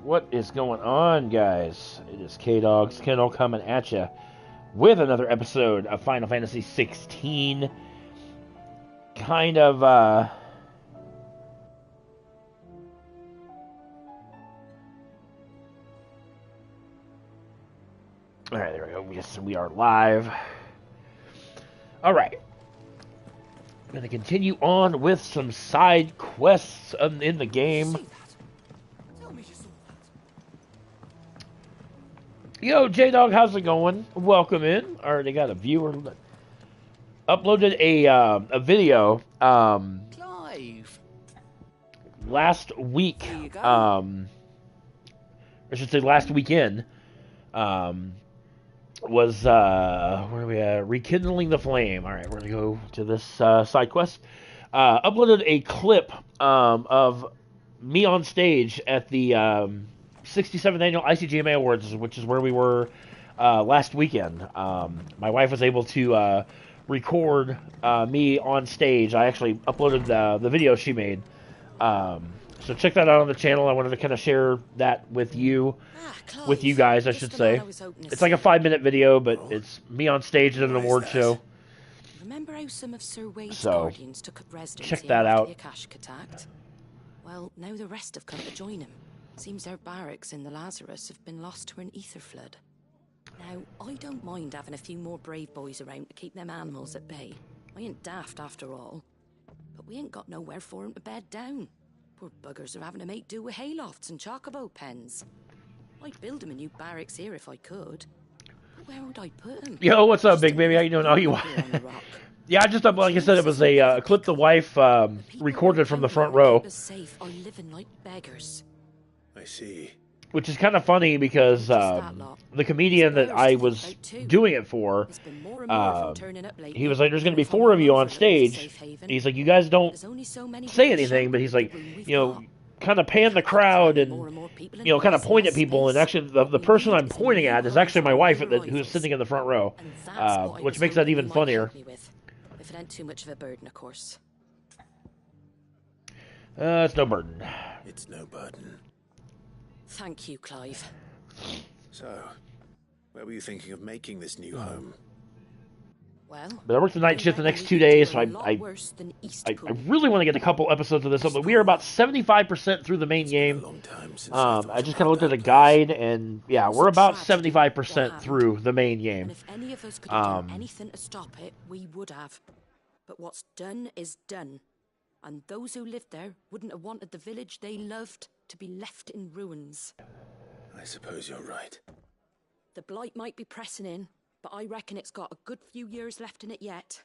What is going on, guys? It is K-Dog's Kendall coming at you with another episode of Final Fantasy XVI. Kind of, Alright, there we go. Yes, we are live. Alright. I'm going to continue on with some side quests in the game. Yo, J-Dog, how's it going? Welcome in. Already got a viewer. Uploaded a video Clive. last week. I should say last weekend. Was where are we at? Rekindling the Flame. Alright, we're gonna go to this side quest. Uploaded a clip of me on stage at the 67th Annual ICGMA Awards, which is where we were last weekend. My wife was able to record me on stage. I actually uploaded the video she made. So check that out on the channel. I wanted to kind of share that with you guys, I should say. It's like a 5-minute video, but it's me on stage at an award show. Remember how some of Sir Wade's So, guardians took up residence check here that after out. the Akashic attacked? Well, now the rest have come to join him. Seems their barracks in the Lazarus have been lost to an ether flood. Now, I don't mind having a few more brave boys around to keep them animals at bay. I ain't daft after all. But we ain't got nowhere for 'em to bed down. Poor buggers are having to make do with haylofts and chocobo pens. I'd build 'em a new barracks here if I could. But where would I put 'em? Yo, what's up, big baby? How you doing? Oh, you Yeah, I just, like I said, it was a clip the wife recorded from the front row. Safe are living like beggars. I see. Which is kind of funny because the comedian that I was doing it for, he was like, there's going to be 4 of you on stage. And he's like, you guys don't say anything, but he's like, you know, kind of pan the crowd and, you know, kind of point at people. And actually, the person I'm pointing at is actually my wife who's sitting in the front row, which makes that even funnier. If it ain't too much of a burden, of course. It's no burden. It's no burden. Thank you, Clive. So, where were you thinking of making this new home? Well, but I work the night shift the next 2 days, so I really want to get a couple episodes of this up. But we are about 75% through the main game. I just kind of looked at a guide, and yeah, we're about 75% through the main game. And if any of us could have done anything to stop it, we would have. But what's done is done. And those who lived there wouldn't have wanted the village they loved to be left in ruins. I suppose you're right. The blight might be pressing in, but I reckon it's got a good few years left in it yet.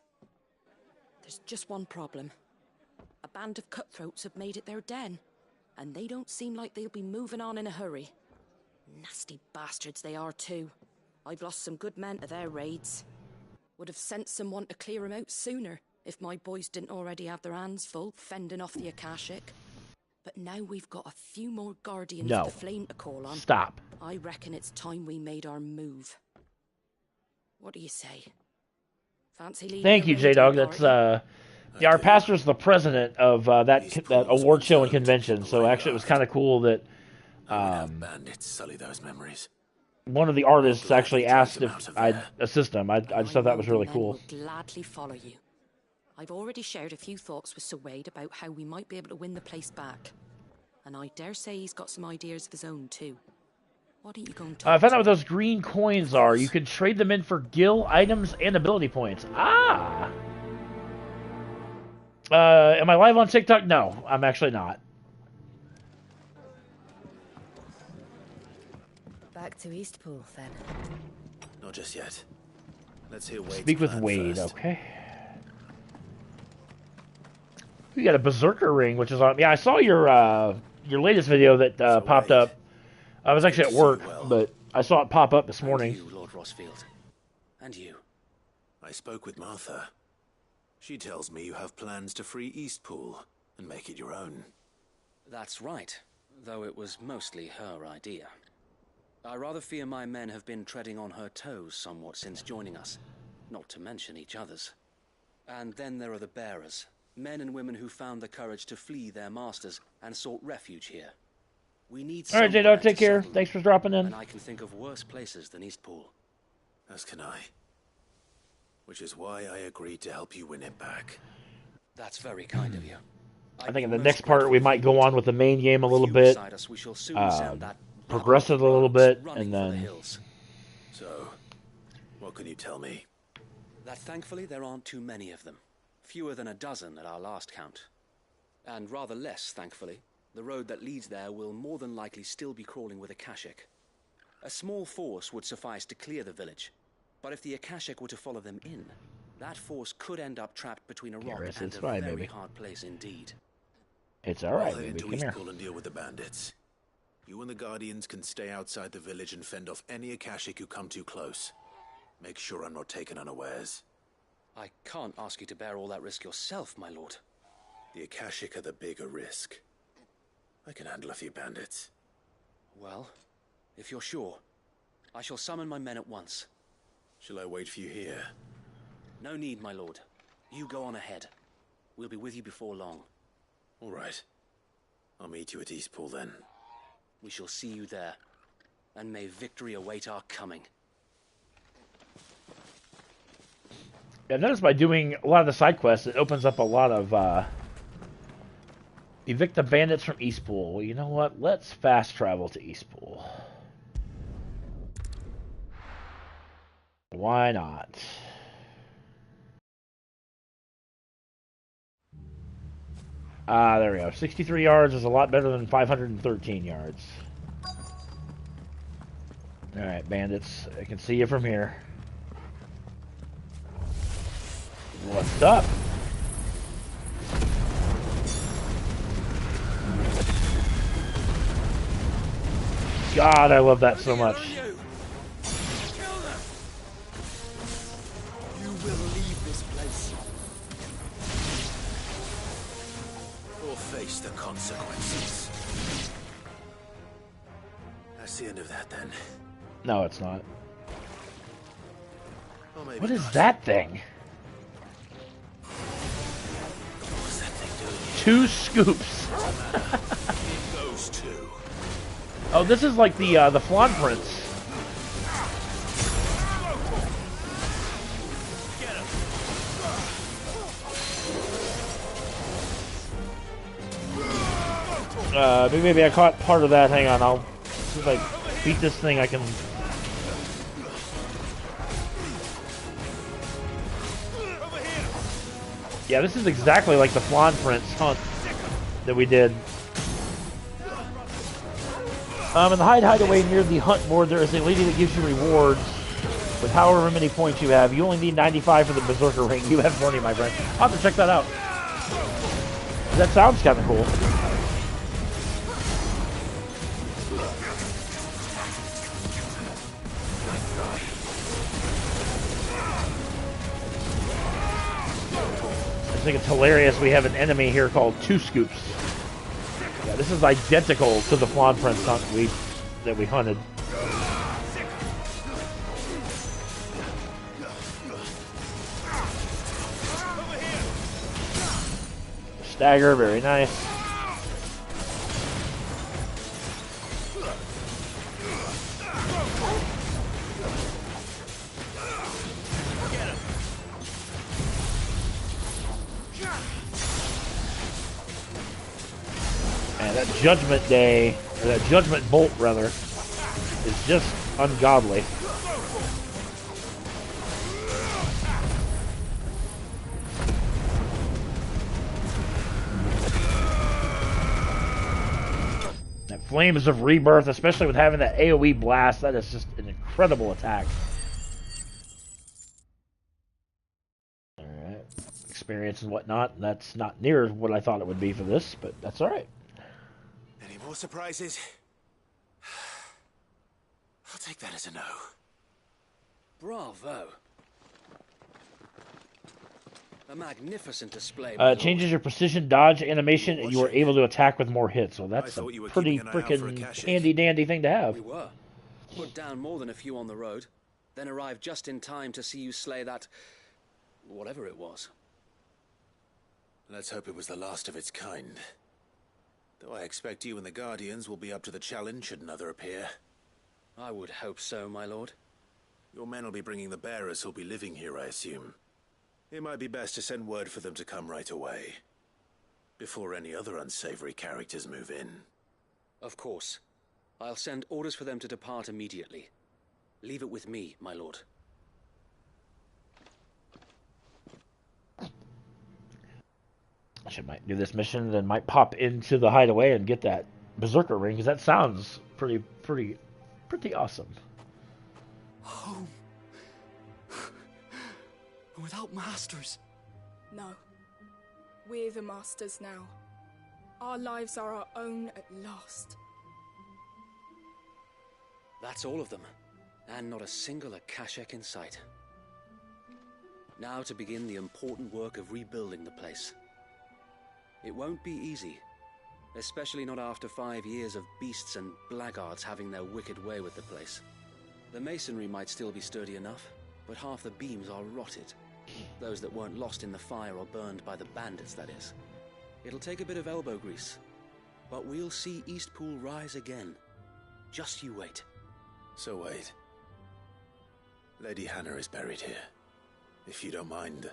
There's just one problem. A band of cutthroats have made it their den, and they don't seem like they'll be moving on in a hurry. Nasty bastards they are too. I've lost some good men to their raids. Would have sent someone to clear them out sooner, if my boys didn't already have their hands full fending off the Akashic. But now we've got a few more guardians of the flame to call on. Stop. I reckon it's time we made our move. What do you say? Fancy leading? Thank you, J-Dog. That's yeah, our pastor's the president of that award show and convention. So actually, it was kind of cool that bandits sully those memories. One of the artists actually asked if I'd assist him. I just thought that was really cool. I will gladly follow you. I've already shared a few thoughts with Sir Wade about how we might be able to win the place back. And I dare say he's got some ideas of his own, too. Why don't you go and talk I found out what those green coins are. You can trade them in for gil items and ability points. Ah! Am I live on TikTok? No, I'm actually not. Back to Eastpool, then. Not just yet. Let's hear Wade's Speak with plan Wade, first. okay. You got a Berserker ring, which is on... Yeah, I saw your latest video that popped up. I was actually at work, but I saw it pop up this morning. And you, Lord Rossfield. And you. I spoke with Martha. She tells me you have plans to free Eastpool and make it your own. That's right, though it was mostly her idea. I rather fear my men have been treading on her toes somewhat since joining us, not to mention each other's. And then there are the bearers, men and women who found the courage to flee their masters and sought refuge here. We need All right, somewhere Jado, take to care. settle, Thanks for dropping in. and I can think of worse places than Eastpool. As can I. Which is why I agreed to help you win it back. That's very kind of you. I think in the next part we might go on with the main game a little bit, We shall soon send that progress it a little bit, and then... So, what can you tell me? That thankfully there aren't too many of them. Fewer than a dozen at our last count. And rather less, thankfully, the road that leads there will more than likely still be crawling with Akashic. A small force would suffice to clear the village, but if the Akashic were to follow them in, that force could end up trapped between a rock and a very hard place indeed. It's alright, I'll head baby. into Come here. Eastpool and deal with the bandits. You and the Guardians can stay outside the village and fend off any Akashic who come too close. Make sure I'm not taken unawares. I can't ask you to bear all that risk yourself, my lord. The Akashic are the bigger risk. I can handle a few bandits. Well, if you're sure, I shall summon my men at once. Shall I wait for you here? No need, my lord. You go on ahead. We'll be with you before long. All right. I'll meet you at Eastpool then. We shall see you there. And may victory await our coming. Yeah, I've noticed by doing a lot of the side quests, it opens up a lot of, evict the bandits from Eastpool. Well, you know what? Let's fast travel to Eastpool. Why not? Ah, there we go. 63 yards is a lot better than 513 yards. Alright, bandits. I can see you from here. What's up? God, I love that so much. Face the consequences. That's the end of that then. No, it's not. Or maybe What is not. that thing? What's that thing doing? 2 scoops. It goes to. Oh, this is like the Flan Prince. Maybe I caught part of that. Hang on, I'll see if I beat this thing. I can. Yeah, this is exactly like the Flan Prince hunt that we did. In the hideaway near the hunt board, there is a lady that gives you rewards with however many points you have. You only need 95 for the Berserker ring. You have plenty, my friend. I'll have to check that out. That sounds kind of cool. I think it's hilarious we have an enemy here called 2 Scoops. Yeah, this is identical to the Flan Prince hunt that we hunted. Stagger, very nice. And that Judgment Day, or that Judgment Bolt, rather, is just ungodly. That Flames of Rebirth, especially with having that AoE blast, that is just an incredible attack. Alright. Experience and whatnot, that's not near what I thought it would be for this, but that's alright. Any more surprises? I'll take that as a no. Bravo. A magnificent display. Changes your precision dodge animation, and you are able to attack with more hits. So that's a pretty freaking handy-dandy thing to have. We were. Put down more than a few on the road, then arrived just in time to see you slay that... whatever it was. Let's hope it was the last of its kind. Though I expect you and the Guardians will be up to the challenge should another appear. I would hope so, my lord. Your men will be bringing the bearers who'll be living here, I assume. It might be best to send word for them to come right away, before any other unsavory characters move in. Of course. I'll send orders for them to depart immediately. Leave it with me, my lord. I might do this mission, then might pop into the hideaway and get that berserker ring, because that sounds pretty awesome. Home. Without masters. No. We're the masters now. Our lives are our own at last. That's all of them, and not a single Akashek in sight. Now to begin the important work of rebuilding the place. It won't be easy, especially not after 5 years of beasts and blackguards having their wicked way with the place. The masonry might still be sturdy enough, but half the beams are rotted. Those that weren't lost in the fire or burned by the bandits, that is. It'll take a bit of elbow grease, but we'll see Eastpool rise again. Just you wait. So wait. Lady Hannah is buried here. If you don't mind,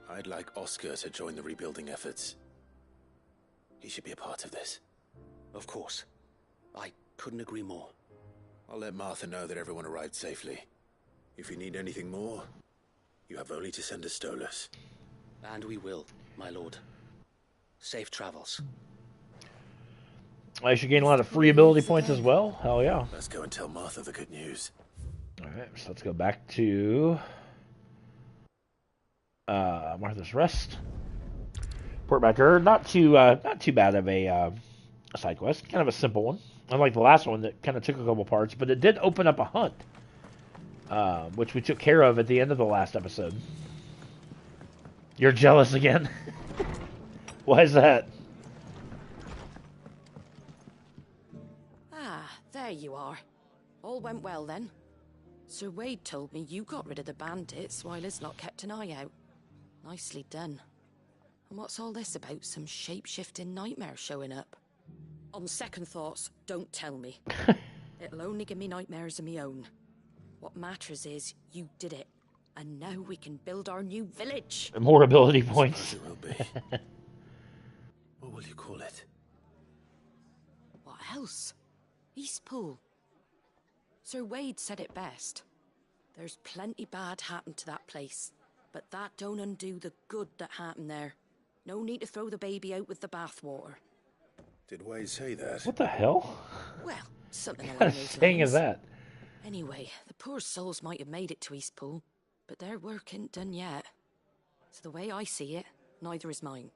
I'd like Oscar to join the rebuilding efforts. He should be a part of this. Of course. I couldn't agree more. I'll let Martha know that everyone arrived safely. If you need anything more, you have only to send a Stolas. And we will, my lord. Safe travels. I should gain a lot of free ability points as well. Hell yeah. Let's go and tell Martha the good news. Alright, so let's go back to Martha's Rest. Port Backer. Not too bad of a side quest. Kind of a simple one. Unlike the last one that kind of took a couple parts, but it did open up a hunt, which we took care of at the end of the last episode. You're jealous again? Why is that? Ah, there you are. All went well then. Sir Wade told me you got rid of the bandits while his lot kept an eye out. Nicely done. And what's all this about some shape-shifting nightmare showing up? On second thoughts, don't tell me. It'll only give me nightmares of my own. What matters is, you did it. And now we can build our new village. More ability points. It will be. What will you call it? What else? Eastpool. Sir Wade said it best. There's plenty bad happened to that place, but that don't undo the good that happened there. No need to throw the baby out with the bathwater. Did Wade say that? What the hell? Well, something What along kind of those saying lines. is that? Anyway, the poor souls might have made it to Eastpool, but their work ain't done yet. So the way I see it, neither is mine.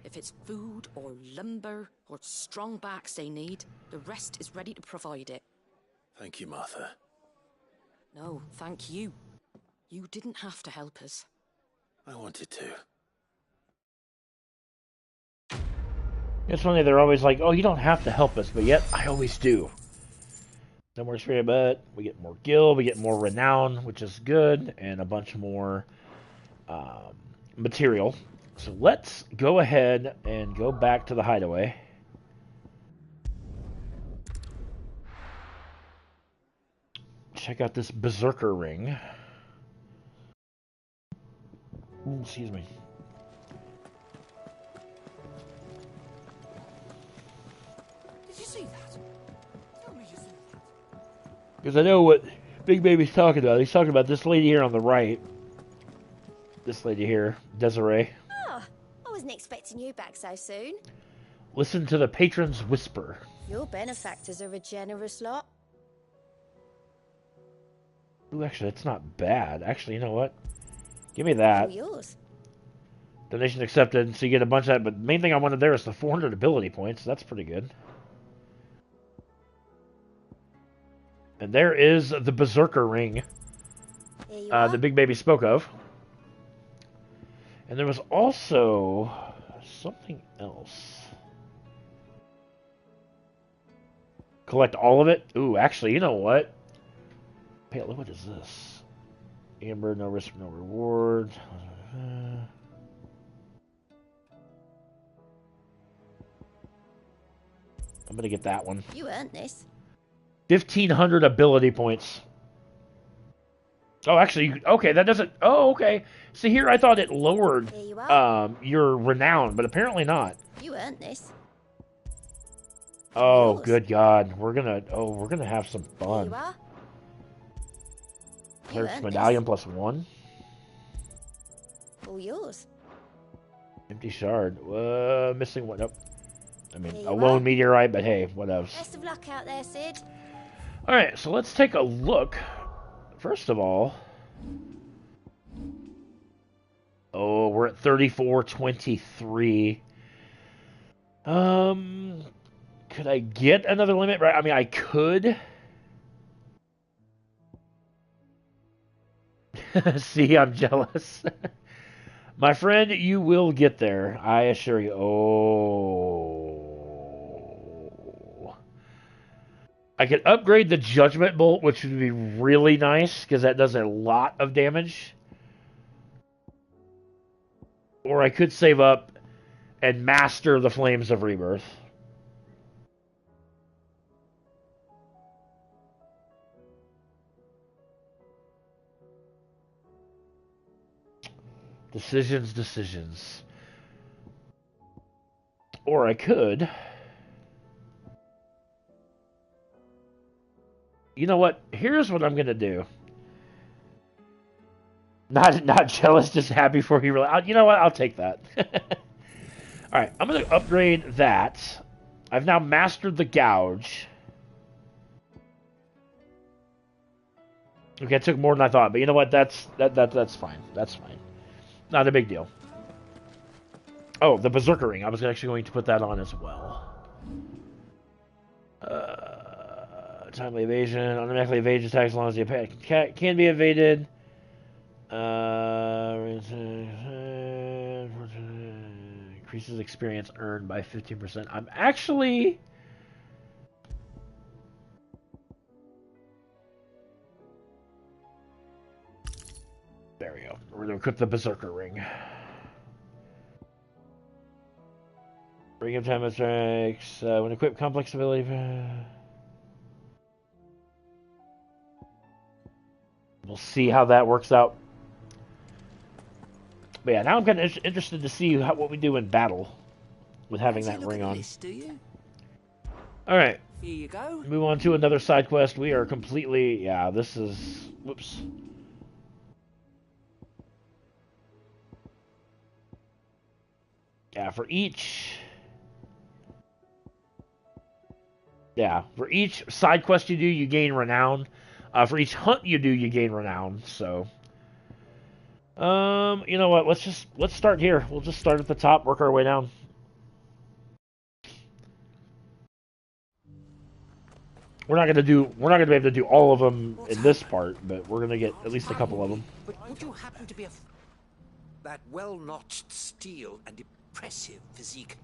If it's food or lumber or strong backs they need, the rest is ready to provide it. Thank you, Martha. No, thank you. You didn't have to help us. I wanted to. It's funny, they're always like, oh, you don't have to help us, but yet I always do. No more spray, but we get more gil, we get more renown, which is good, and a bunch more material. So let's go ahead and go back to the hideaway. Check out this berserker ring. Ooh, excuse me. Did you see that? Tell me you saw that. Because I know what Big Baby's talking about. He's talking about this lady here on the right. This lady here, Desiree. Oh, I wasn't expecting you back so soon. Listen to the patron's whisper. Your benefactors are a generous lot. Ooh, actually, that's not bad. Actually, you know what? Give me that. All yours. Donation accepted, so you get a bunch of that. But the main thing I wanted there is the 400 ability points. That's pretty good. And there is the Berserker ring Here you are. the Big Baby spoke of. And there was also something else. Collect all of it? Ooh, actually, you know what? Pale, what is this? Amber, no risk, no reward. I'm gonna get that one. You earned this. 1,500 ability points. Oh, actually, okay, that doesn't... Oh, okay. See, here I thought it lowered Here you are. your renown, but apparently not. You earned this. Oh, Yours. good God. We're gonna have some Here fun. you are. You Cleric's earned medallion this. +1. All yours. Empty shard. Missing one. Nope. I mean, Here a you lone are. meteorite, but hey, what else? Best of luck out there, Sid. Alright, so let's take a look. First of all... Oh, we're at 3423. Could I get another limit? Right? I mean, I could. See, I'm jealous. My friend, you will get there. I assure you. Oh. I could upgrade the Judgment Bolt, which would be really nice, because that does a lot of damage. Or I could save up and master the Flames of Rebirth. Decisions. Or I could... You know what? Here's what I'm going to do. Not jealous, just happy for you. You know what? I'll take that. Alright, I'm going to upgrade that. I've now mastered the Gouge. Okay, it took more than I thought, but you know what? That's fine. That's fine. Not a big deal. Oh, the Berserker Ring. I was actually going to put that on as well. Timely evasion. Automatically evade attacks as long as the attack can be evaded. Increases experience earned by 15%. I'm actually... There we go. We're going to equip the Berserker Ring. Ring of Time Strikes. When equipped, complex ability... We'll see how that works out. But yeah, now I'm kind of interested to see what we do in battle with having that ring on. Alright. Here you go. Move on to another side quest. We are completely... Yeah, this is... Whoops. Yeah, for each... Yeah, for each side quest you do, you gain renown. For each hunt you do, you gain renown, so... you know what, let's start here. We'll just start at the top, work our way down. We're not gonna be able to do all of them in this part, but we're gonna get at least a couple of them. But would you happen to be that well-notched steel and impressive physique?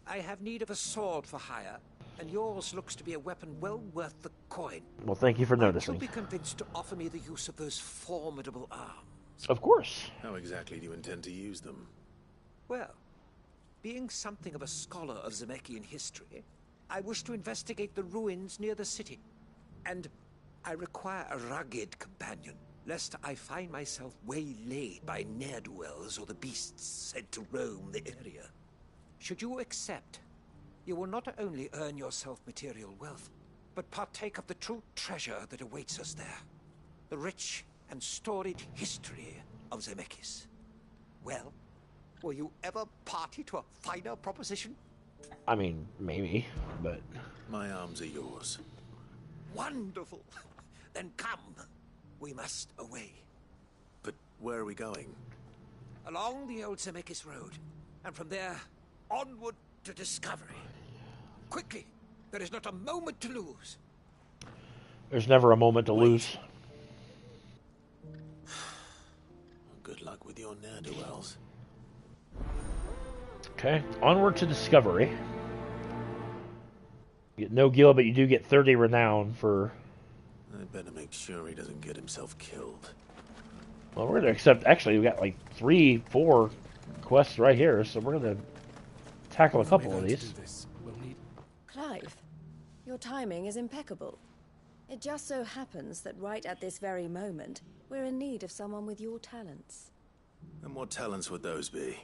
I have need of a sword for hire, and yours looks to be a weapon well worth the coin. Well, thank you for noticing. Would you be convinced to offer me the use of those formidable arms? Of course. How exactly do you intend to use them? Well, being something of a scholar of Zemeckis history, I wish to investigate the ruins near the city. And I require a rugged companion, lest I find myself waylaid by ne'er-do-wells or the beasts sent to roam the area. Should you accept, you will not only earn yourself material wealth, but partake of the true treasure that awaits us there. The rich and storied history of Zemeckis. Well, will you ever party to a finer proposition? I mean, maybe, but... My arms are yours. Wonderful! Then come. We must away. But where are we going? Along the old Zemeckis Road, and from there, onward to discovery. Quickly! There is not a moment to lose. There's never a moment to lose. Good luck with your ne'er-do-wells. Okay, onward to discovery. You get no gil, but you do get 30 renown for... I better make sure he doesn't get himself killed. Well, we're going to accept... Actually, we've got like 3-4 quests right here, so we're going to tackle a couple of these. We'll need... Clive, your timing is impeccable. It just so happens that right at this very moment, we're in need of someone with your talents. And what talents would those be?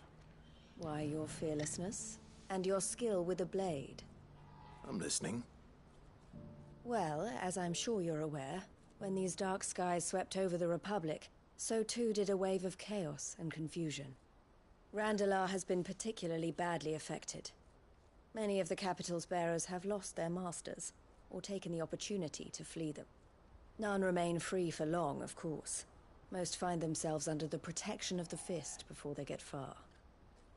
Why, your fearlessness, and your skill with a blade. I'm listening. Well, as I'm sure you're aware, when these dark skies swept over the Republic, so too did a wave of chaos and confusion. Randalar has been particularly badly affected. Many of the capital's bearers have lost their masters, or taken the opportunity to flee them. None remain free for long, of course. Most find themselves under the protection of the Fist before they get far.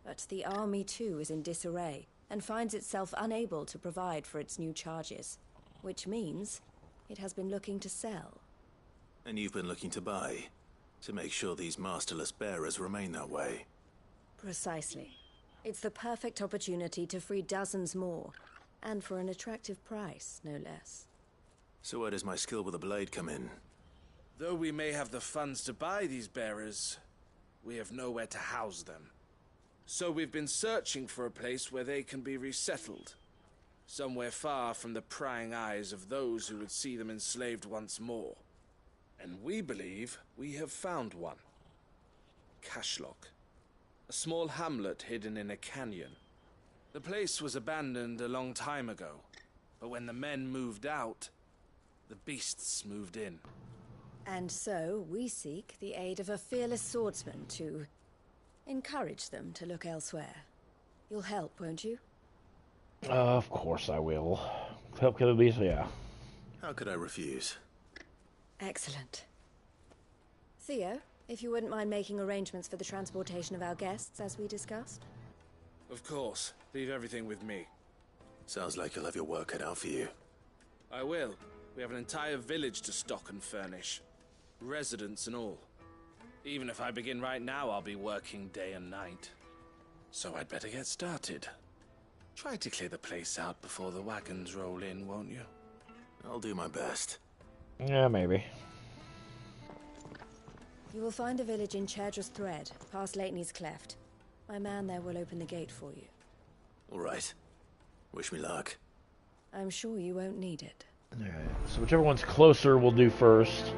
But the army too is in disarray, and finds itself unable to provide for its new charges. Which means it has been looking to sell. And you've been looking to buy, to make sure these masterless bearers remain that way. Precisely. It's the perfect opportunity to free dozens more, and for an attractive price, no less. So where does my skill with a blade come in? Though we may have the funds to buy these bearers, we have nowhere to house them. So we've been searching for a place where they can be resettled. Somewhere far from the prying eyes of those who would see them enslaved once more. And we believe we have found one. Cashlock. A small hamlet hidden in a canyon. The place was abandoned a long time ago, but when the men moved out, the beasts moved in. And so we seek the aid of a fearless swordsman to encourage them to look elsewhere. You'll help, won't you? Of course I will. Help kill the beast, yeah. How could I refuse? Excellent. Theo, if you wouldn't mind making arrangements for the transportation of our guests, as we discussed. Of course. Leave everything with me. Sounds like you'll have your work cut out for you. I will. We have an entire village to stock and furnish. Residents and all. Even if I begin right now, I'll be working day and night. So I'd better get started. Try to clear the place out before the wagons roll in, won't you? I'll do my best. Yeah, maybe. You will find a village in Chairdress Thread, past Lateney's Cleft. My man there will open the gate for you. All right. Wish me luck. I'm sure you won't need it. Alright, so whichever one's closer we'll do first.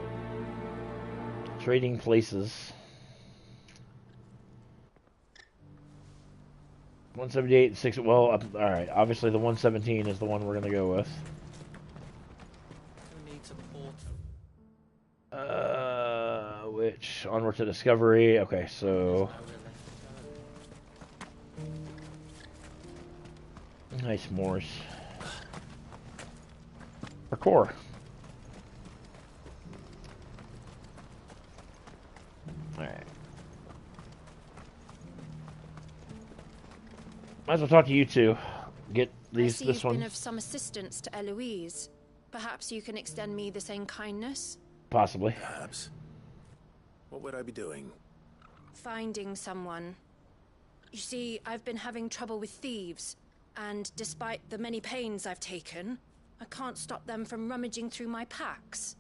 Trading places. 178 and 6. Well, alright. Obviously, the 117 is the one we're going to go with. Who needs support? Which? Onward to Discovery. Okay, so. Nice Morse. Parkour. Alright. Might as well talk to you two. Get these. I see This you've one. been of some assistance to Eloise. Perhaps you can extend me the same kindness? Possibly. Perhaps. What would I be doing? Finding someone. You see, I've been having trouble with thieves, and despite the many pains I've taken, I can't stop them from rummaging through my packs.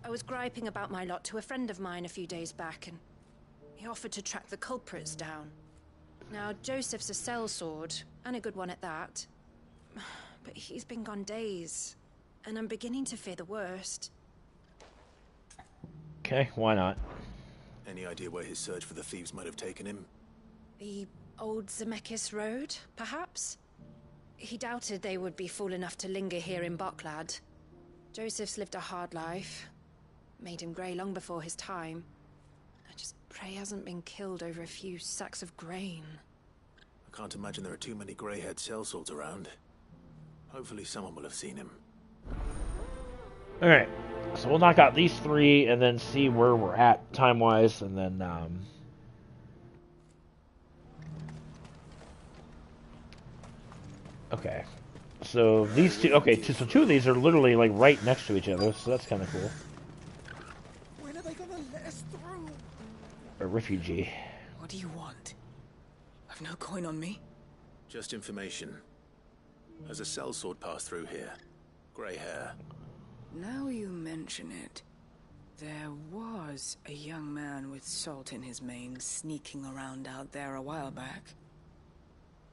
I was griping about my lot to a friend of mine a few days back, and he offered to track the culprits down. Now, Joseph's a sellsword, and a good one at that. But he's been gone days, and I'm beginning to fear the worst. Okay, why not? Any idea where his search for the thieves might have taken him? The old Zemeckis Road, perhaps? He doubted they would be fool enough to linger here in Boklad. Joseph's lived a hard life. Made him grey long before his time. I just pray he hasn't been killed over a few sacks of grain. I can't imagine there are too many grey-haired sellswords around. Hopefully someone will have seen him. Alright. So we'll knock out these three and then see where we're at time-wise, and then, okay. So these two, okay, so two of these are literally, like, right next to each other, so that's kind of cool. When are they gonna let us through? A refugee. What do you want? I've no coin on me. Just information. Has a sellsword passed through here? Grey hair. Now you mention it, there was a young man with salt in his mane sneaking around out there a while back.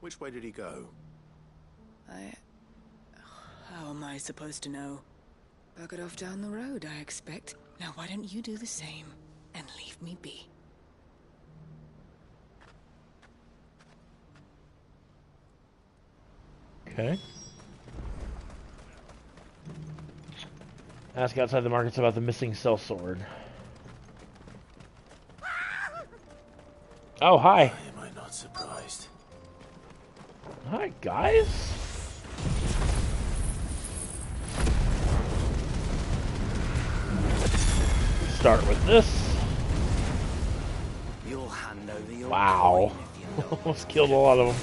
Which way did he go? I supposed to know? Buggered off down the road, I expect. Now why don't you do the same and leave me be? Okay. Ask outside the markets about the missing sellsword. Oh, hi. Am I not surprised? Hi, guys. Start with this. You'll hand over your wow. Almost killed a lot of them.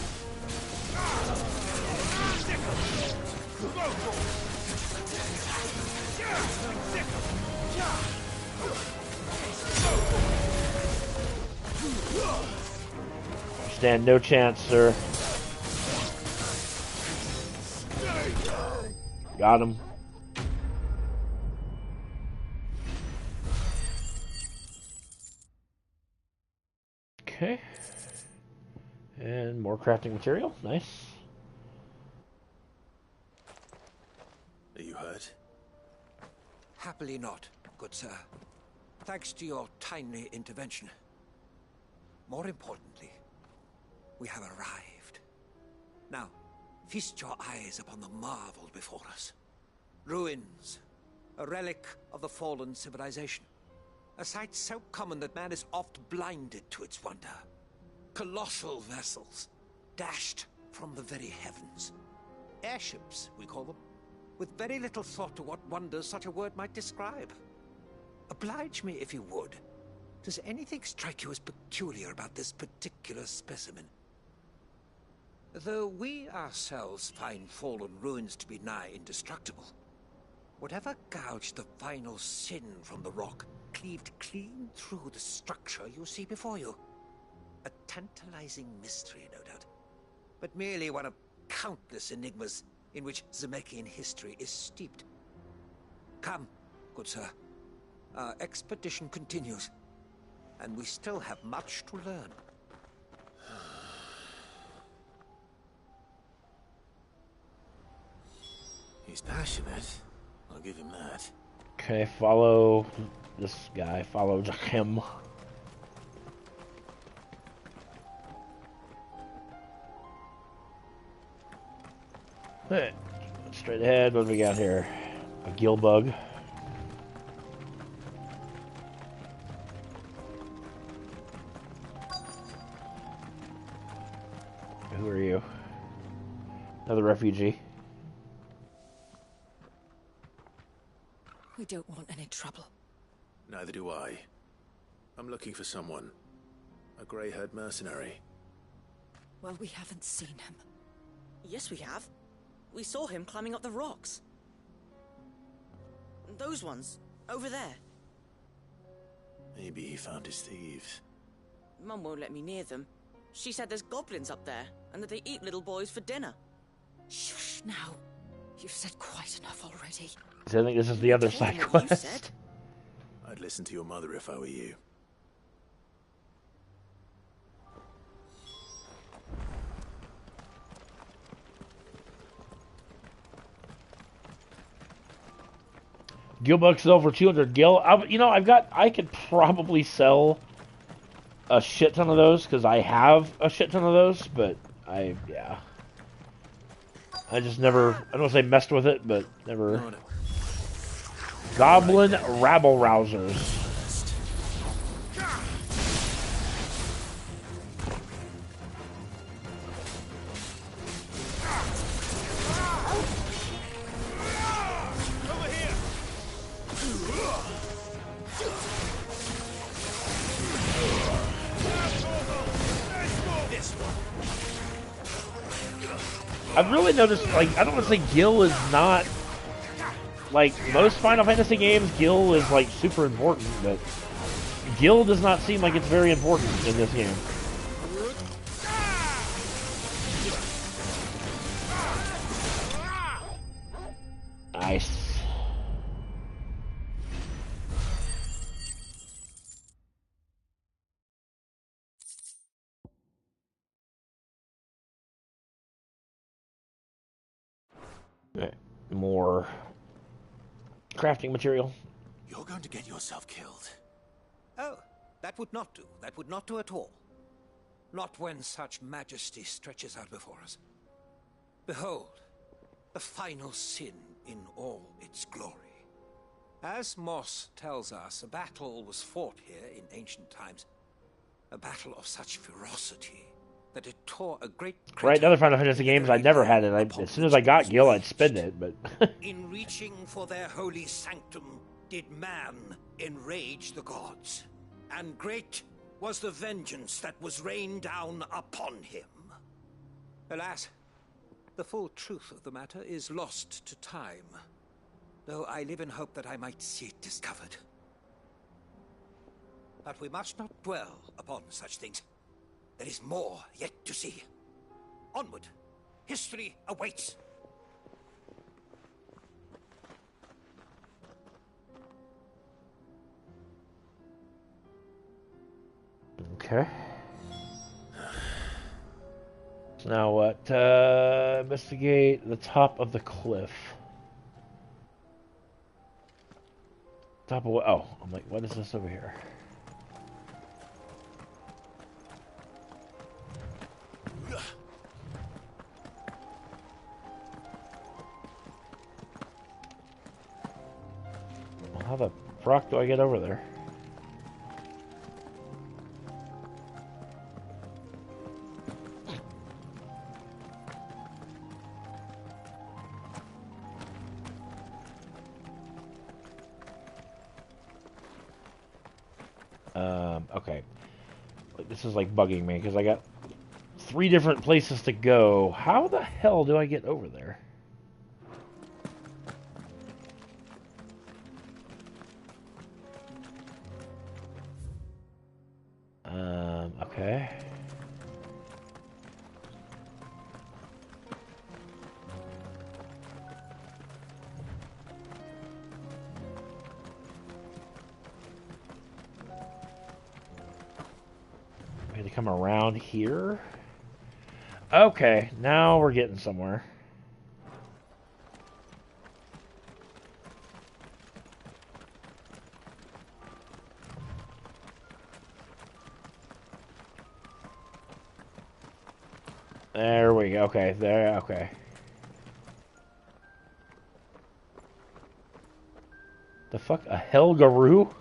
Stand no chance, sir. Got him. Okay. And more crafting material. Nice. Are you hurt? Happily not, good sir. Thanks to your timely intervention. More importantly, we have arrived. Now, feast your eyes upon the marvel before us. Ruins, a relic of the fallen civilization. A sight so common that man is oft blinded to its wonder. Colossal vessels, dashed from the very heavens. Airships, we call them, with very little thought to what wonders such a word might describe. Oblige me if you would. Does anything strike you as peculiar about this particular specimen? Though we ourselves find fallen ruins to be nigh indestructible, whatever gouged the final sin from the rock cleaved clean through the structure you see before you. A tantalizing mystery, no doubt, but merely one of countless enigmas in which Zemeckis history is steeped. Come, good sir. Our expedition continues, and we still have much to learn. He's passionate. I'll give him that. Okay, follow this guy. Follow him. Hey, straight ahead. What do we got here? A gill bug. Who are you? Another refugee. We don't want any trouble. Neither do I. I'm looking for someone. A grey-haired mercenary. Well, we haven't seen him. Yes, we have. We saw him climbing up the rocks. Those ones, over there. Maybe he found his thieves. Mum won't let me near them. She said there's goblins up there, and that they eat little boys for dinner. Shush now. You've said quite enough already. So I think this is the other side quest. I'd listen to your mother if I were you. Gil bucks sell for 200 gil. I could probably sell a shit ton of those because I have a shit ton of those, but I just never, I don't want to say messed with it, but never. Goblin rabble rousers. I've really noticed, like, I don't want to say Gil is not, like, most Final Fantasy games, Gil is, like, super important, but Gil does not seem like it's very important in this game. Nice. more crafting material. You're going to get yourself killed. Oh, that would not do. That would not do at all. Not when such majesty stretches out before us. Behold, the final sin in all its glory. As Moss tells us, a battle was fought here in ancient times. A battle of such ferocity that it tore a great Right, another Final Fantasy games I never had it. As soon as I got Gil, I'd spend it, but in reaching for their holy sanctum, did man enrage the gods, and great was the vengeance that was rained down upon him. Alas, the full truth of the matter is lost to time, though I live in hope that I might see it discovered. But we must not dwell upon such things. There is more yet to see. Onward. History awaits. okay. So now what? Investigate the top of the cliff. Top of what? Oh, I'm like, what is this over here? Well, how the frock do I get over there? Okay. This is like bugging me because I got 3 different places to go. How the hell do I get over there? Okay. I had to come around here. Okay, now we're getting somewhere. There we go. Okay, there. Okay. The fuck? A Helgaroo?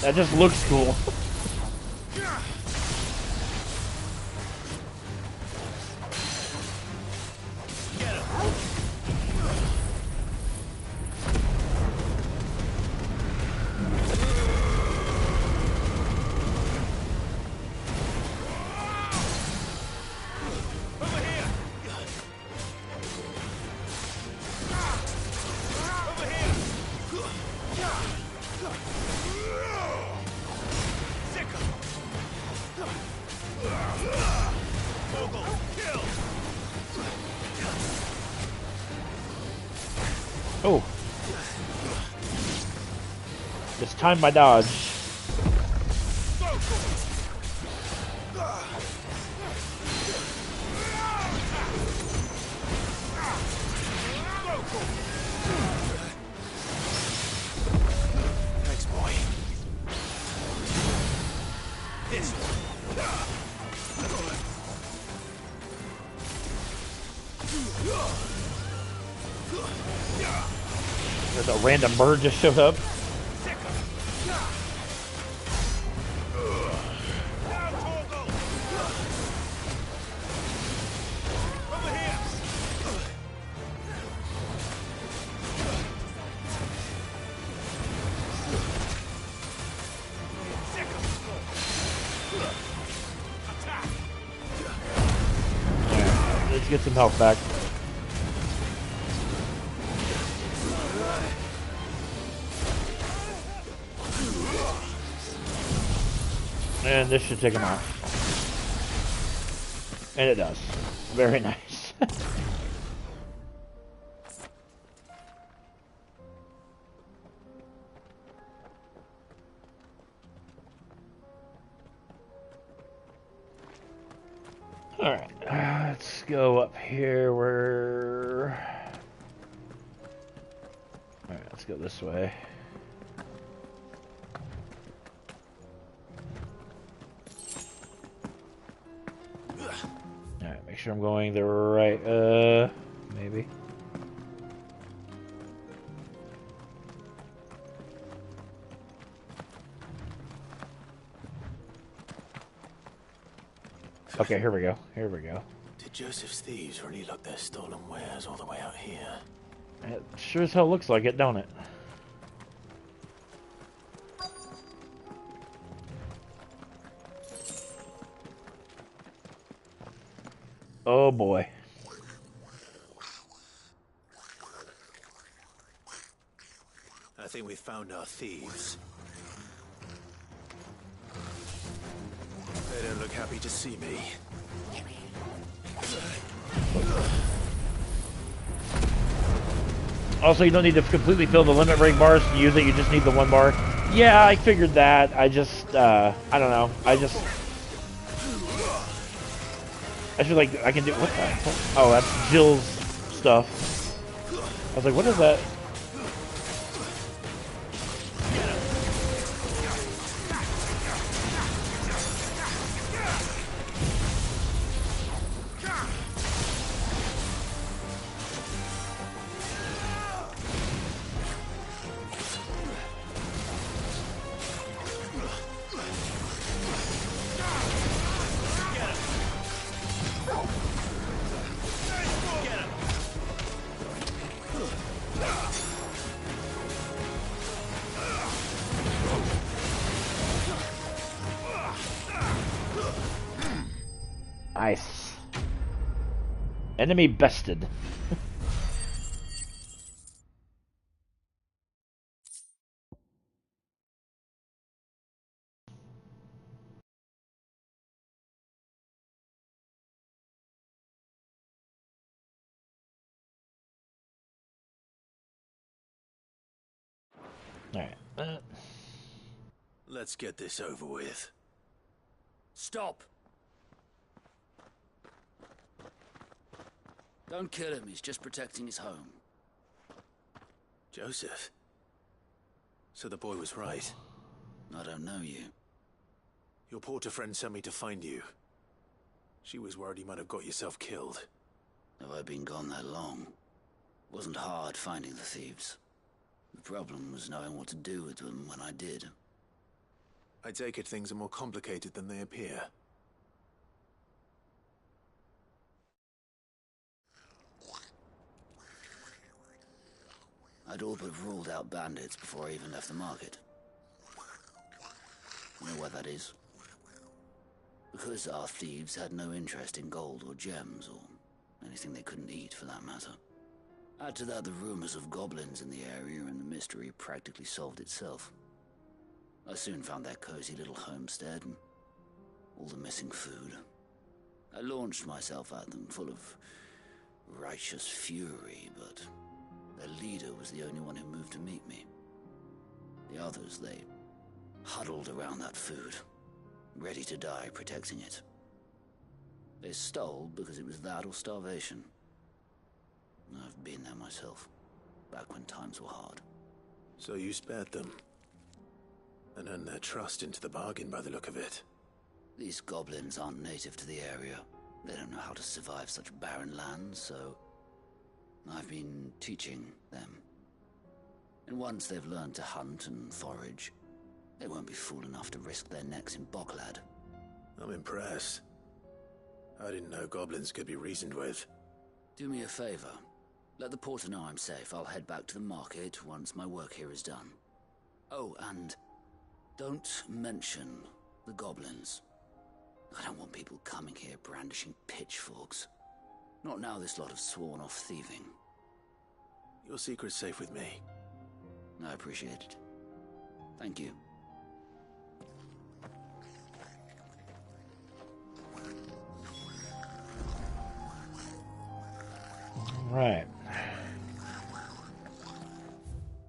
That just looks cool. Oh. Just time my dodge. Thanks, boy. This There's a random bird just showed up. Let's get some health back. And this should take him out. And it does. Very nice. Alright, let's go go up here where... Alright, let's go this way. Alright, make sure I'm going the right, maybe. Okay, here we go. Here we go. Did Joseph's thieves really lug their stolen wares all the way out here? It sure as hell looks like it, don't it? Oh boy. I think we found our thieves. They don't look happy to see me. Also, you don't need to completely fill the limit break bars to use it, you just need the one bar. Yeah, I figured that. I just, I don't know. I feel like I can do, what the hell? Oh, that's Jill's stuff. I was like, what is that? Nice. Enemy bested. Alright. Let's get this over with. Stop! Don't kill him, he's just protecting his home. Joseph? So the boy was right. I don't know you. Your porter friend sent me to find you. She was worried you might have got yourself killed. Have I been gone that long? Wasn't hard finding the thieves. The problem was knowing what to do with them when I did. I take it things are more complicated than they appear. I'd all but ruled out bandits before I even left the market. You know why that is? Because our thieves had no interest in gold or gems, or anything they couldn't eat for that matter. Add to that the rumors of goblins in the area, and the mystery practically solved itself. I soon found their cozy little homestead, and all the missing food. I launched myself at them, full of righteous fury, but their leader was the only one who moved to meet me. The others, they huddled around that food, ready to die protecting it. They stole because it was that or starvation. I've been there myself, back when times were hard. So you spared them, and earned their trust into the bargain by the look of it. These goblins aren't native to the area. They don't know how to survive such barren lands, so I've been teaching them. And once they've learned to hunt and forage, they won't be fool enough to risk their necks in Bocklad. I'm impressed. I didn't know goblins could be reasoned with. Do me a favor. Let the porter know I'm safe. I'll head back to the market once my work here is done. Oh, and don't mention the goblins. I don't want people coming here brandishing pitchforks. Not now this lot have sworn off thieving. Your secret's safe with me. I appreciate it. Thank you. Right.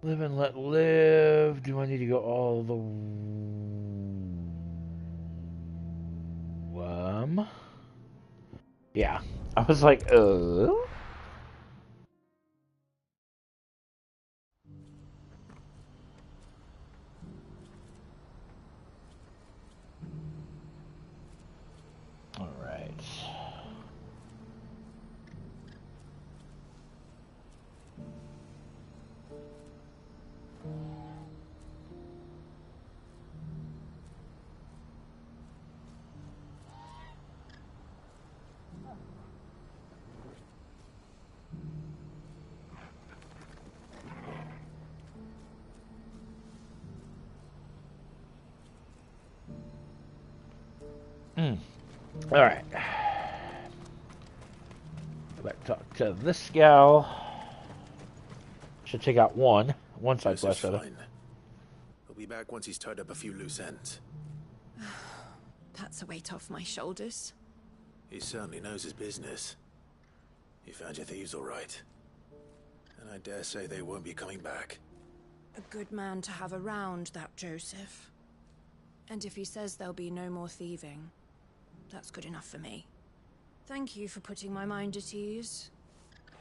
Live and let live. Do I need to go all the... Yeah. I was like, All right. All right. Go back, talk to this gal. Should take out one side quest of it. He'll be back once he's tied up a few loose ends. That's a weight off my shoulders. He certainly knows his business. You found your thieves all right. And I dare say they won't be coming back. A good man to have around, that Joseph. And if he says there'll be no more thieving, that's good enough for me. Thank you for putting my mind at ease.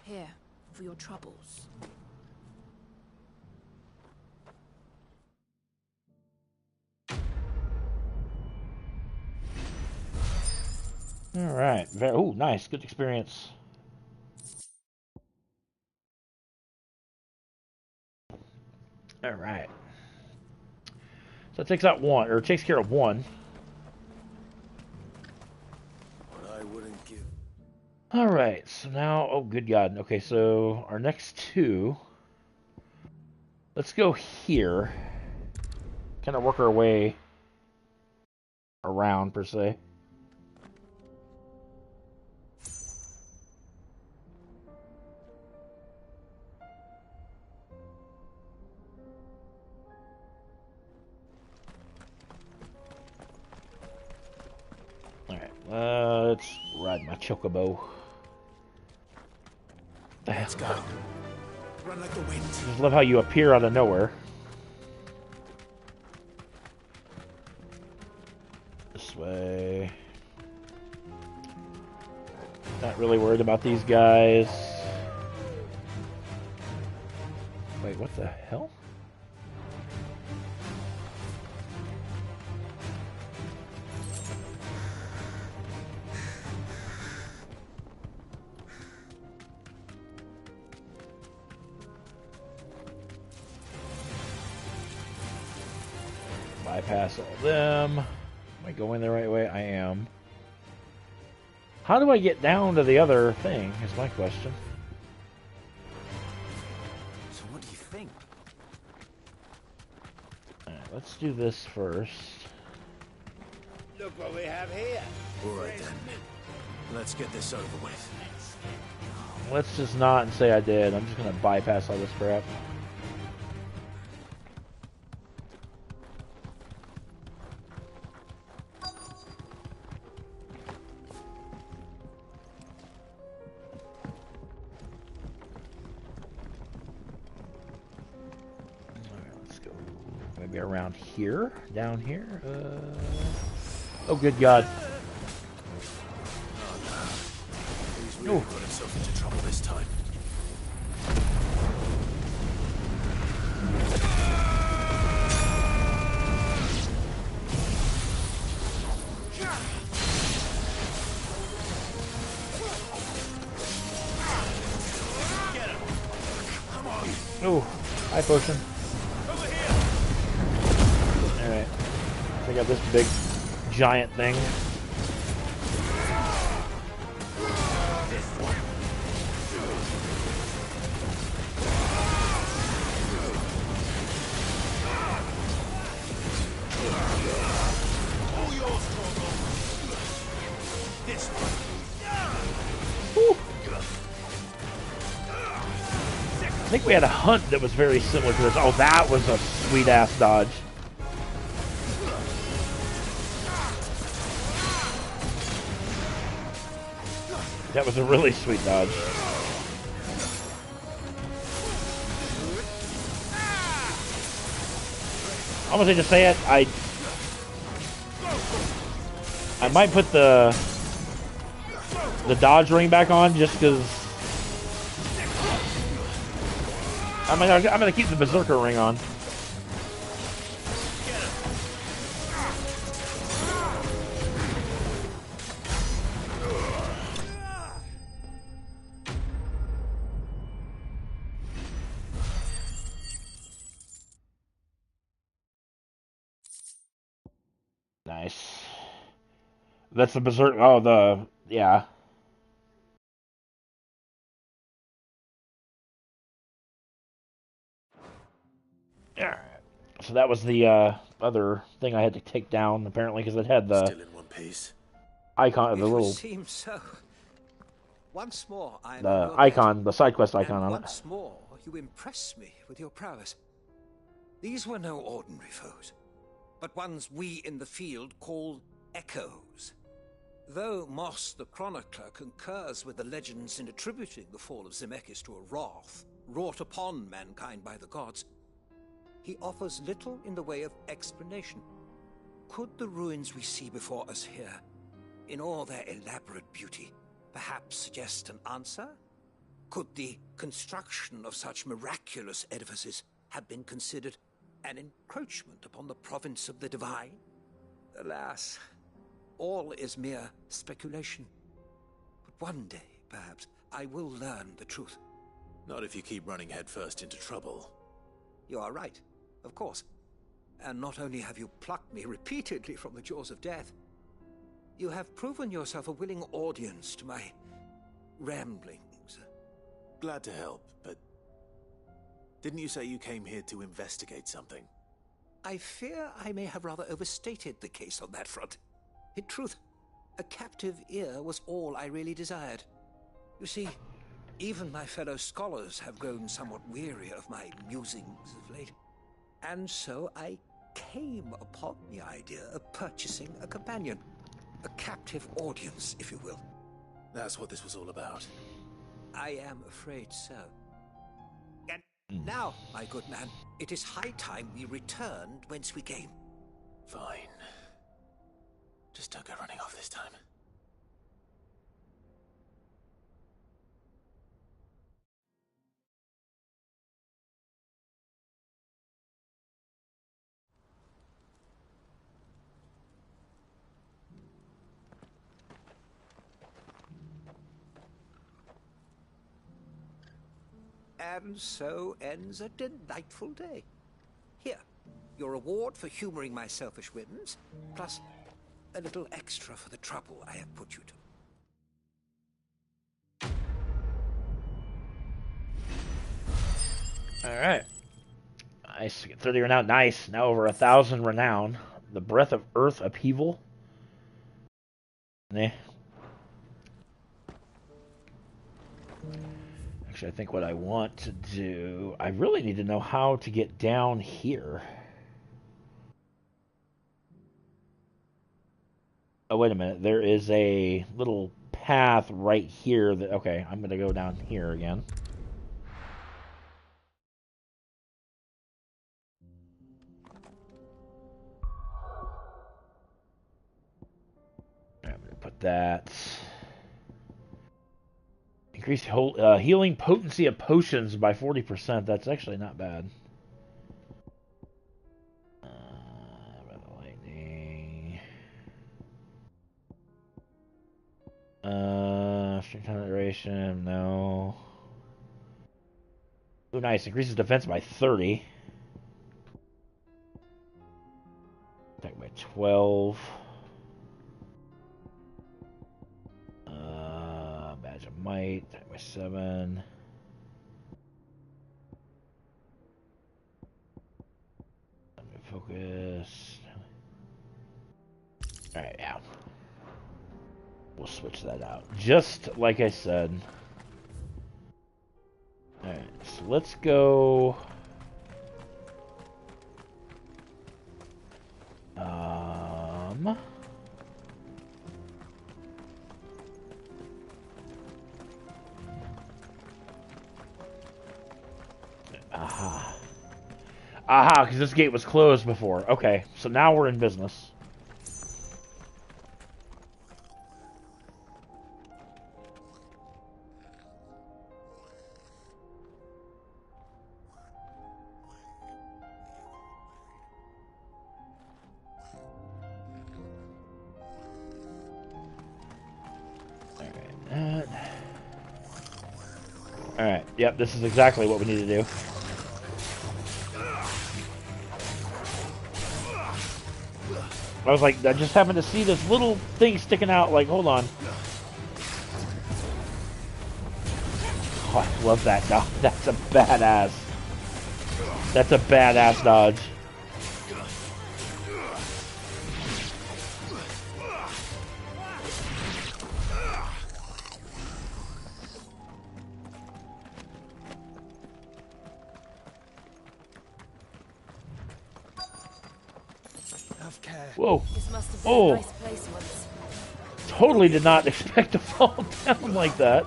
Here, for your troubles. All right. Oh, nice. Good experience. All right. So it takes out one, or it takes care of one. What I wouldn't give. All right. So now, oh, good God. Okay, so our next two. Let's go here. Kind of work our way around, per se. Let's ride my chocobo. Let's go. Run like the wind. Just love how you appear out of nowhere. This way. Not really worried about these guys. Wait, what the hell? Bypass all them. Am I going the right way? I am. How do I get down to the other thing, is my question. So what do you think? Alright, let's do this first. Look what we have here. Alright then. Let's get this over with. Let's just not and say I did. I'm just gonna bypass all this crap. Around here, down here. Oh, good God! He's really got himself into trouble this time. Oh, hi, potion. I got this big giant thing. I think we had a hunt that was very similar to this. Oh, that was a sweet ass dodge. That was a really sweet dodge. I'm gonna just say it. I might put the the dodge ring back on just because I'm gonna keep the berserker ring on. Nice. That's the berserk. Oh, yeah. Alright. So that was the other thing I had to take down, apparently, because it had the still in one piece. Icon, the It would little seem so. Once more, I am the icon, the side quest icon on it. Once more, you impress me with your prowess. These were no ordinary foes, but ones we in the field call echoes. Though Moss the Chronicler concurs with the legends in attributing the fall of Zemeckis to a wrath wrought upon mankind by the gods, he offers little in the way of explanation. Could the ruins we see before us here, in all their elaborate beauty, perhaps suggest an answer? Could the construction of such miraculous edifices have been considered an encroachment upon the province of the divine? Alas, all is mere speculation. But one day, perhaps, I will learn the truth. Not if you keep running headfirst into trouble. You are right, of course. And not only have you plucked me repeatedly from the jaws of death, you have proven yourself a willing audience to my ramblings. Glad to help, but didn't you say you came here to investigate something? I fear I may have rather overstated the case on that front. In truth, a captive ear was all I really desired. You see, even my fellow scholars have grown somewhat weary of my musings of late. And so I came upon the idea of purchasing a companion. A captive audience, if you will. That's what this was all about. I am afraid so. And now, my good man, it is high time we returned whence we came. Fine. Just don't go running off this time. And so ends a delightful day. Here, your reward for humoring my selfish whims, plus a little extra for the trouble I have put you to. Alright. Nice. Get 30 renown. Nice. Now over 1,000 renown. The Breath of Earth Upheaval. Nah. Actually, I think what I want to do... I really need to know how to get down here. Oh, wait a minute. There is a little path right here that... Okay, I'm going to go down here again. I'm going to put that... Increase healing potency of potions by 40%. That's actually not bad. Lightning. Strength duration, no. Oh, nice. Increases defense by 30. Attack by 12. Badge of Might. Attack by 7. Focus. Alright, yeah. We'll switch that out. Just like I said. Alright, so let's go... Aha. Aha, because this gate was closed before. Okay, so now we're in business. Alright, yep, this is exactly what we need to do. I was like, I just happened to see this little thing sticking out, like, hold on. Oh, I love that dodge. That's a badass. That's a badass dodge. Whoa. This must have been Oh. a nice place once. Totally did not expect to fall down like that.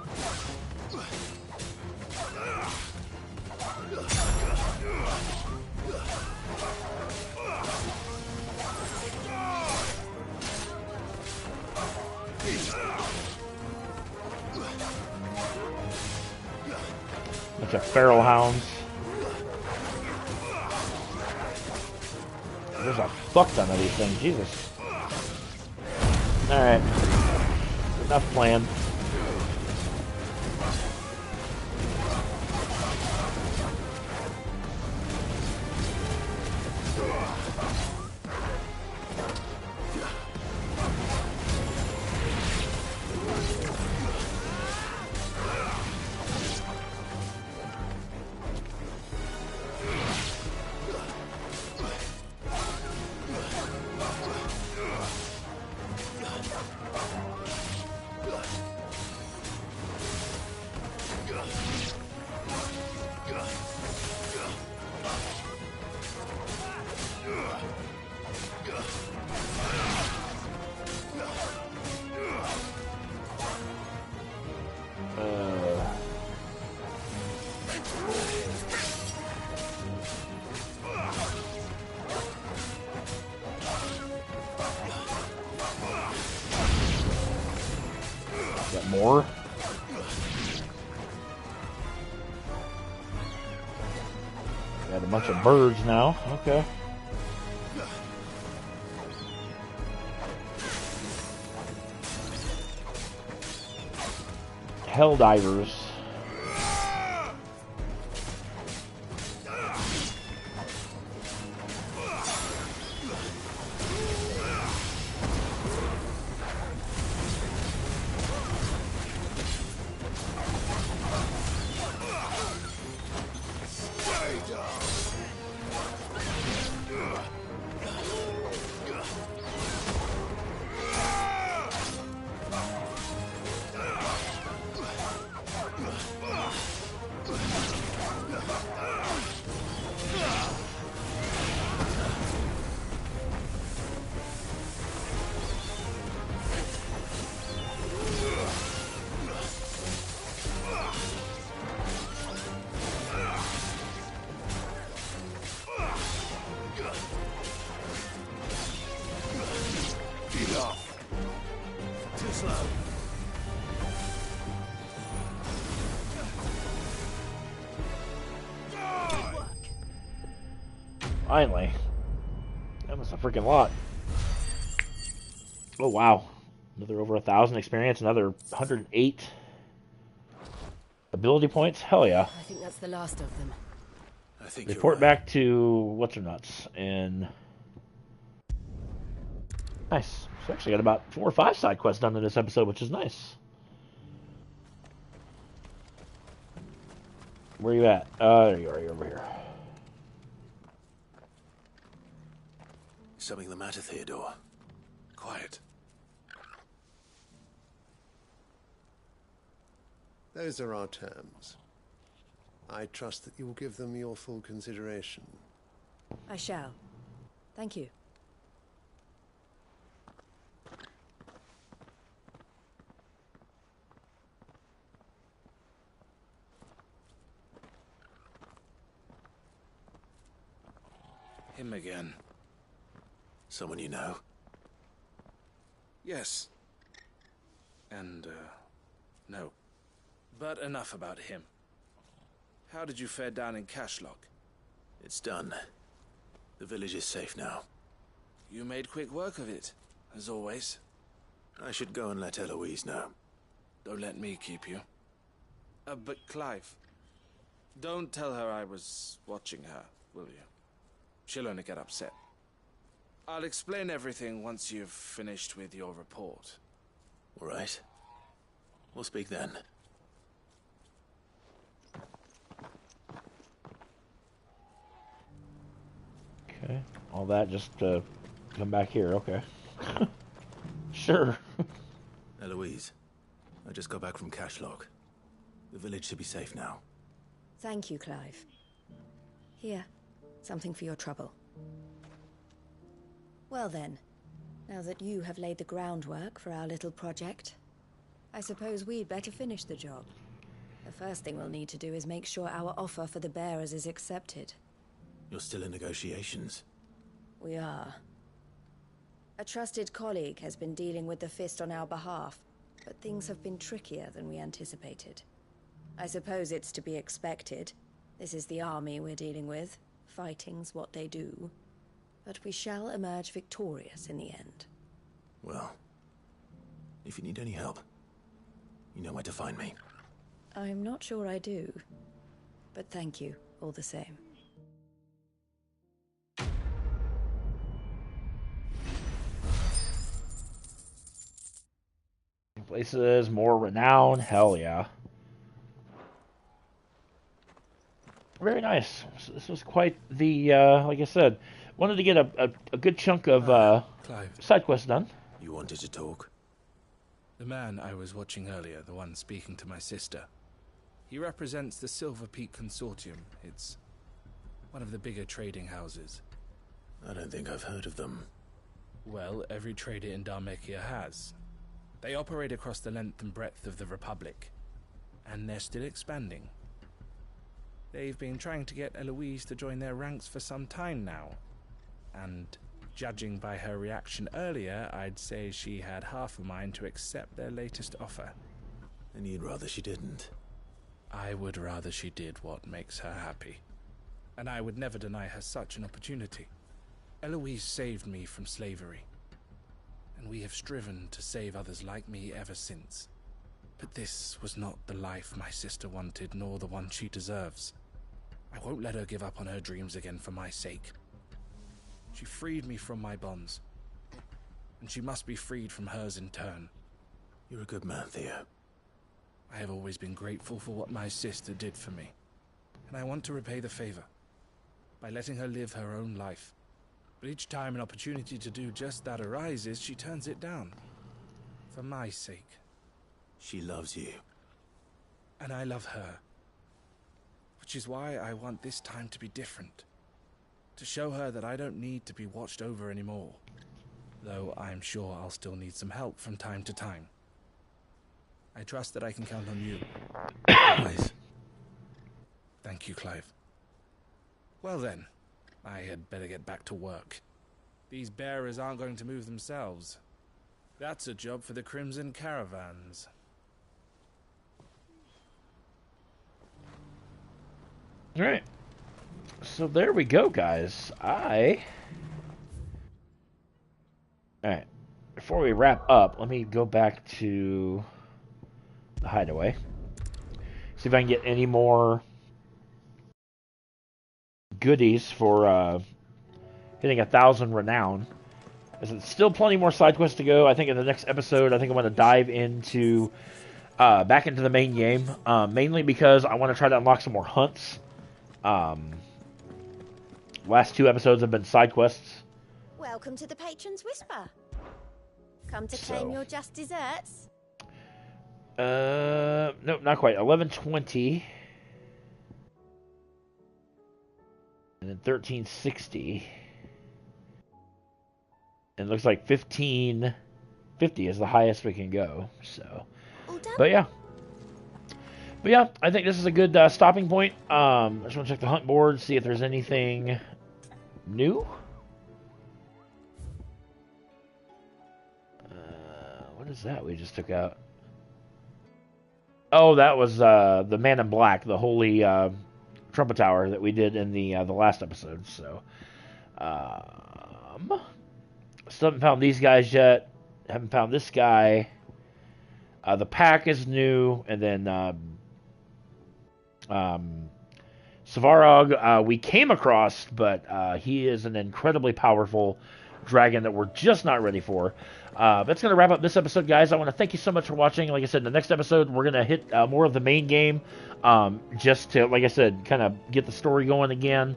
Bunch of feral hounds. There's a fuck ton of these things, Jesus. Alright. Enough plan. Got more? Got a bunch of birds now. Okay. Helldivers. Finally. That was a freaking lot. Oh, wow. Another over 1,000 experience, another 108 ability points. Hell yeah. I think that's the last of them. I think Report back to what's-her-nuts. And nice. So actually got about 4 or 5 side quests done in this episode, which is nice. Where are you at? There you are. You're over here. Something the matter, Theodore? Quiet. Those are our terms. I trust that you will give them your full consideration. I shall. Thank you. Him again. Someone you know? Yes. And, no. But enough about him. How did you fare down in Cashlock? It's done. The village is safe now. You made quick work of it, as always. I should go and let Eloise know. Don't let me keep you. But Clive, Don't tell her I was watching her, will you? She'll only get upset. I'll explain everything once you've finished with your report. All right. We'll speak then. Okay. All that just to come back here. Okay. Sure. Eloise, I just got back from Cashlock. The village should be safe now. Thank you, Clive. Here, something for your trouble. Well then, now that you have laid the groundwork for our little project, I suppose we'd better finish the job. The first thing we'll need to do is make sure our offer for the bearers is accepted. You're still in negotiations? We are. A trusted colleague has been dealing with the Fist on our behalf, but things have been trickier than we anticipated. I suppose it's to be expected. This is the army we're dealing with. Fighting's what they do. But we shall emerge victorious in the end. Well, if you need any help, you know where to find me. I'm not sure I do. But thank you, all the same. Places, more renown, hell yeah. Very nice. So this was quite the, like I said, wanted to get a good chunk of Clive, side quests done. You wanted to talk? the man I was watching earlier, the one speaking to my sister, he represents the Silver Peak Consortium. It's one of the bigger trading houses. I don't think I've heard of them. Well, every trader in Dhalmekia has. They operate across the length and breadth of the Republic, and they're still expanding. They've been trying to get Eloise to join their ranks for some time now, and judging by her reaction earlier, I'd say she had half a mind to accept their latest offer. And you'd rather she didn't? I would rather she did what makes her happy, and I would never deny her such an opportunity. Eloise saved me from slavery, and we have striven to save others like me ever since. But this was not the life my sister wanted, nor the one she deserves. I won't let her give up on her dreams again for my sake. She freed me from my bonds, and she must be freed from hers in turn. You're a good man, Theo. I have always been grateful for what my sister did for me, and I want to repay the favor by letting her live her own life. But each time an opportunity to do just that arises, she turns it down. For my sake. She loves you. And I love her. Which is why I want this time to be different. To show her that I don't need to be watched over anymore. Though I'm sure I'll still need some help from time to time. I trust that I can count on you. Always. Thank you, Clive. Well then, I had better get back to work. These bearers aren't going to move themselves. That's a job for the Crimson Caravans. Alright. So there we go, guys. Alright. Before we wrap up, let me go back to the hideaway. See if I can get any more goodies for hitting 1,000 renown. There's still plenty more side quests to go. I think in the next episode, I think I'm going to dive into back into the main game, mainly because I want to try to unlock some more hunts. Last 2 episodes have been side quests. Welcome to the Patron's Whisper. Come to claim your just desserts? Nope, not quite. 1120. And then 1360. And it looks like 1550 is the highest we can go. So, but yeah, I think this is a good stopping point. I just want to check the hunt board, see if there's anything new. What is that we just took out? Oh, that was the Man in Black, the holy trumpet tower that we did in the last episode. So, still haven't found these guys yet. Haven't found this guy. The pack is new, and then Svarog we came across, but he is an incredibly powerful dragon that we're just not ready for. That's going to wrap up this episode, guys. I want to thank you so much for watching. Like I said, in the next episode, we're going to hit more of the main game, just to, like I said, kind of get the story going again.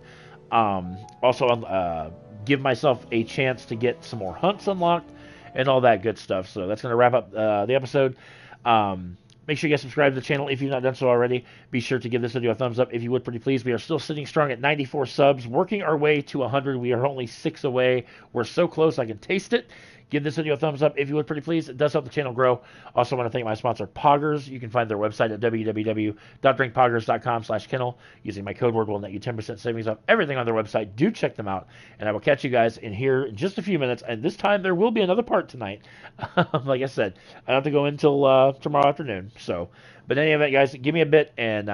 Also, give myself a chance to get some more hunts unlocked and all that good stuff. So that's going to wrap up the episode. Make sure you guys subscribe to the channel if you've not done so already. Be sure to give this video a thumbs up if you would, pretty please. We are still sitting strong at 94 subs, working our way to 100. We are only 6 away. We're so close, I can taste it. Give this video a thumbs up if you would, pretty please. It does help the channel grow. Also want to thank my sponsor, Poggers. You can find their website at www.drinkpoggers.com/Kennel. Using my code word will net you 10% savings off everything on their website. Do check them out. And I will catch you guys in here in just a few minutes. And this time there will be another part tonight. Like I said, I don't have to go until tomorrow afternoon. So, but in any event, guys, give me a bit, and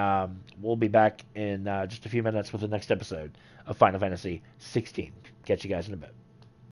we'll be back in just a few minutes with the next episode of Final Fantasy 16. Catch you guys in a bit.